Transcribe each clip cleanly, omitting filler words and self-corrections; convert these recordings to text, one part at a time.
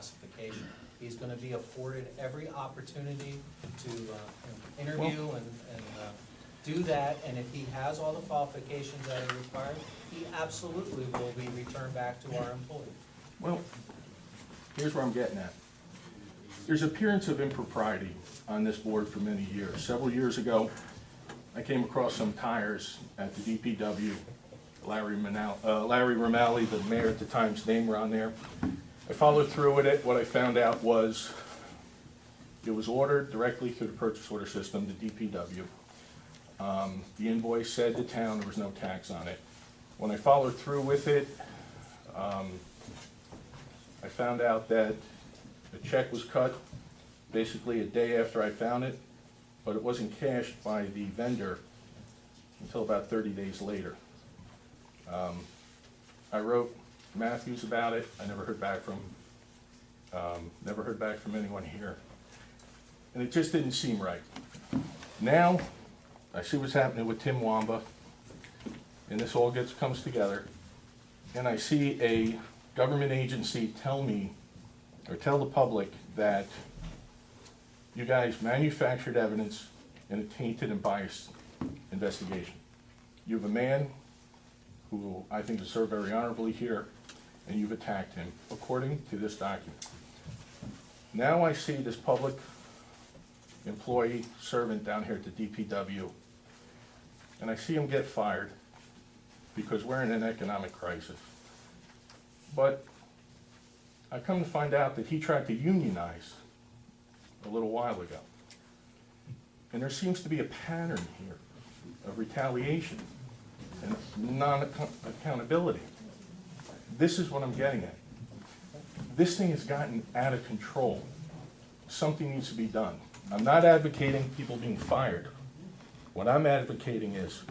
classification. He's gonna be afforded every opportunity to interview and do that, and if he has all the qualifications that are required, he absolutely will be returned back to our employee. Well, here's where I'm getting at. There's appearance of impropriety on this board for many years. Several years ago, I came across some tires at the DPW. Larry Romali, the mayor at the time's name, were on there. I followed through with it. What I found out was it was ordered directly through the purchase order system, the DPW. The invoice said the town, there was no tax on it. When I followed through with it, I found out that the check was cut basically a day after I found it, but it wasn't cashed by the vendor until about 30 days later. I wrote Matthews about it. I never heard back from anyone here. And it just didn't seem right. Now, I see what's happening with Tim Wamba, and this all comes together, and I see a government agency tell me, or tell the public, that you guys manufactured evidence in a tainted and biased investigation. You have a man who I think has served very honorably here, and you've attacked him, according to this document. Now I see this public employee, servant down here at the DPW, and I see him get fired because we're in an economic crisis. But I come to find out that he tried to unionize a little while ago. And there seems to be a pattern here of retaliation and non-accountability. This is what I'm getting at. This thing has gotten out of control. Something needs to be done. I'm not advocating people being fired. What I'm advocating is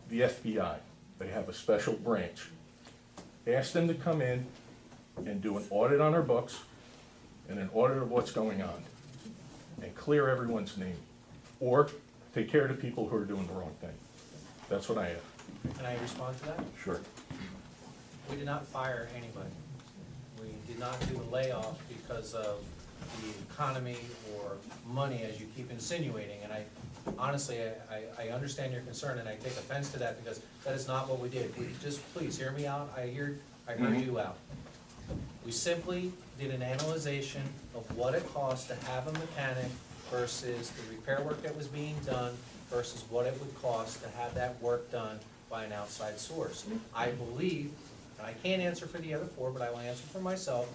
the FBI. They have a special branch. Ask them to come in and do an audit on our books and an audit of what's going on and clear everyone's name, or take care of the people who are doing the wrong thing. That's what I have. Can I respond to that? Sure. We did not fire anybody. We did not do a layoff because of the economy or money, as you keep insinuating. And honestly, I understand your concern, and I take offense to that, because that is not what we did. We just, please hear me out. I heard you out. We simply did an analyzation of what it cost to have a mechanic versus the repair work that was being done versus what it would cost to have that work done by an outside source. I believe, and I can't answer for the other four, but I will answer for myself,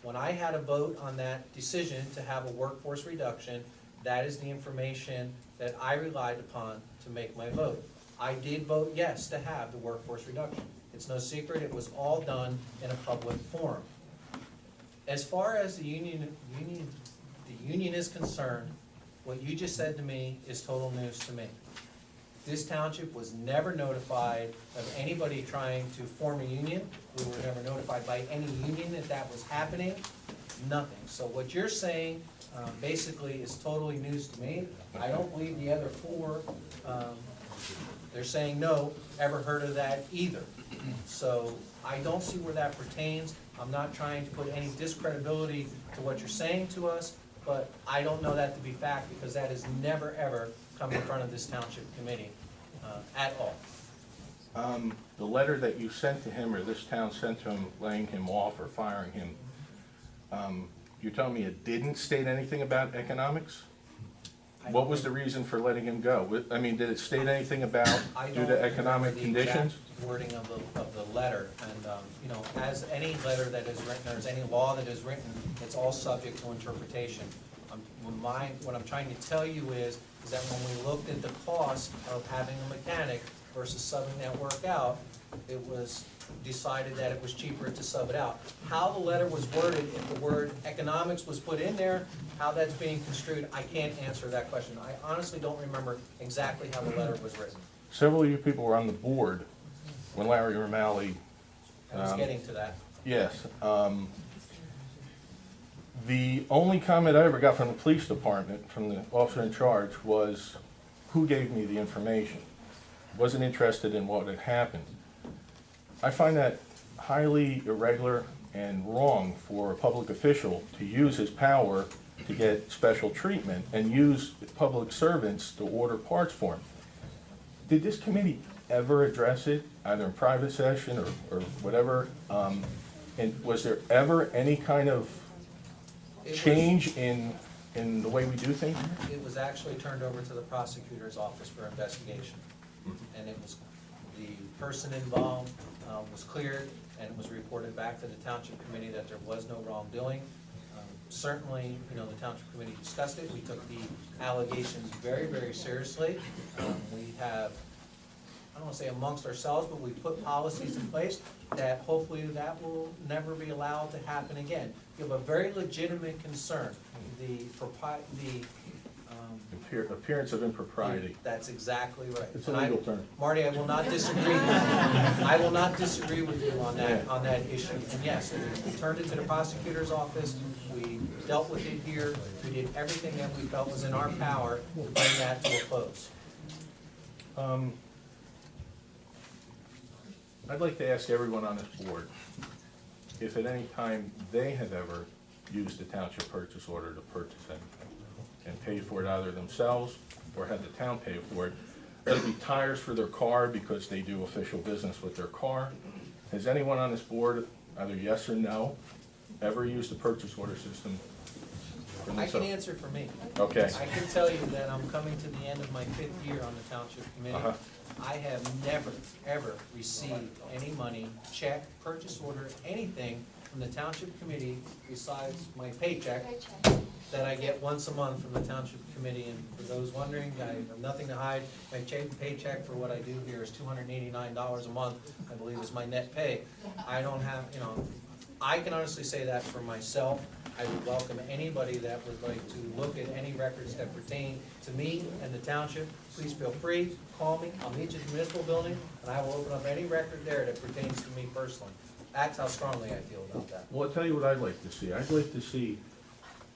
when I had a vote on that decision to have a workforce reduction, that is the information that I relied upon to make my vote. I did vote yes to have the workforce reduction. It's no secret, it was all done in a public forum. As far as the union is concerned, what you just said to me is total news to me. This township was never notified of anybody trying to form a union. We were never notified by any union that that was happening, nothing. So what you're saying basically is totally news to me. I don't believe the other four, they're saying no, ever heard of that either. So I don't see where that pertains. I'm not trying to put any discredibility to what you're saying to us, but I don't know that to be fact, because that has never, ever come in front of this township committee at all. The letter that you sent to him, or this town sent to him, laying him off or firing him, you're telling me it didn't state anything about economics? What was the reason for letting him go? I mean, did it state anything about due to economic conditions? Wording of the letter, and you know, as any letter that is written, or as any law that is written, it's all subject to interpretation. What I'm trying to tell you is that when we looked at the cost of having a mechanic versus subbing that work out, it was decided that it was cheaper to sub it out. How the letter was worded, if the word economics was put in there, how that's being construed, I can't answer that question. I honestly don't remember exactly how the letter was written. Several of you people were on the board when Larry Romali. I was getting to that. Yes. The only comment I ever got from the police department, from the officer in charge, was who gave me the information. Wasn't interested in what had happened. I find that highly irregular and wrong for a public official to use his power to get special treatment and use public servants to order parts for him. Did this committee ever address it, either in private session or whatever? And was there ever any kind of change in the way we do things? It was actually turned over to the prosecutor's office for investigation. And it was, the person involved was cleared, and it was reported back to the township committee that there was no wrongdoing. Certainly, the township committee discussed it. We took the allegations very, very seriously. We have, I don't want to say amongst ourselves, but we put policies in place that hopefully that will never be allowed to happen again. You have a very legitimate concern. The Appearance of impropriety. That's exactly right. It's a legal term. Marty, I will not disagree. I will not disagree with you on that issue. And yes, we turned it to the prosecutor's office. We dealt with it here. We did everything that we felt was in our power to bring that to a close. I'd like to ask everyone on this board if at any time they have ever used the township purchase order to purchase anything and paid for it either themselves or had the town pay for it. Whether it be tires for their car because they do official business with their car. Has anyone on this board, either yes or no, ever used the purchase order system for I themselves? can answer for me. Okay. I can tell you that I'm coming to the end of my 5th year on the township committee. Uh-huh. I have never, ever received any money, check, purchase order, anything from the township committee besides my paycheck that I get once a month from the township committee. And for those wondering, I have nothing to hide. My paycheck for what I do here is $289 a month, I believe is my net pay. I don't have, I can honestly say that for myself. I would welcome anybody that would like to look at any records that pertain to me and the township. Please feel free, call me, I'll meet you at the municipal building, and I will open up any record there that pertains to me personally. That's how strongly I feel about that. Well, I'll tell you what I'd like to see. I'd like to see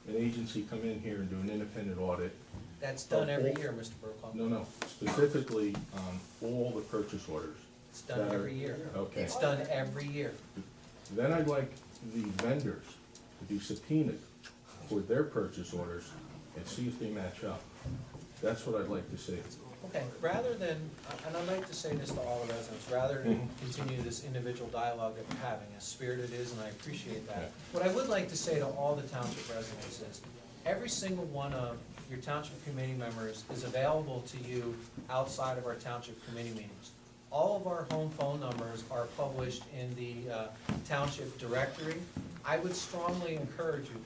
an agency come in here and do an independent audit. That's done every year, Mr. Burkholm. No, specifically on all the purchase orders. It's done every year. Okay. It's done every year. Then I'd like the vendors to be subpoenaed for their purchase orders and see if they match up. That's what I'd like to see. Okay, rather than, and I'd like to say this to all the residents, rather than continue this individual dialogue that we're having, as spirited it is, and I appreciate that. What I would like to say to all the township residents is, every single one of your township committee members is available to you outside of our township committee meetings. All of our home phone numbers are published in the township directory. I would strongly encourage you,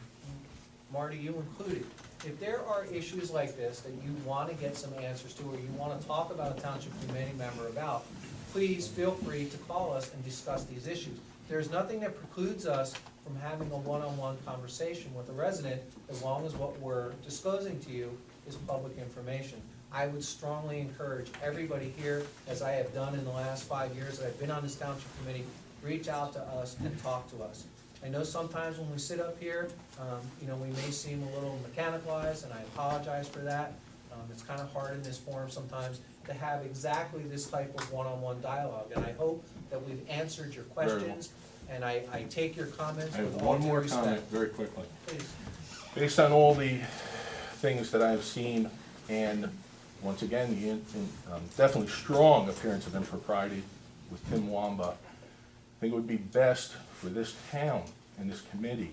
Marty, you included, if there are issues like this that you want to get some answers to, or you want to talk about a township committee member about, please feel free to call us and discuss these issues. There's nothing that precludes us from having a one-on-one conversation with a resident, as long as what we're disclosing to you is public information. I would strongly encourage everybody here, as I have done in the last 5 years that I've been on this township committee, reach out to us and talk to us. I know sometimes when we sit up here, we may seem a little mechanicalized, and I apologize for that. It's kind of hard in this forum sometimes to have exactly this type of one-on-one dialogue, and I hope that we've answered your questions, and I take your comments I have with all one due more respect. comment, very quickly. Please. Based on all the things that I've seen, and once again, the definitely strong appearance of impropriety with Tim Wamba, I think it would be best for this town and this committee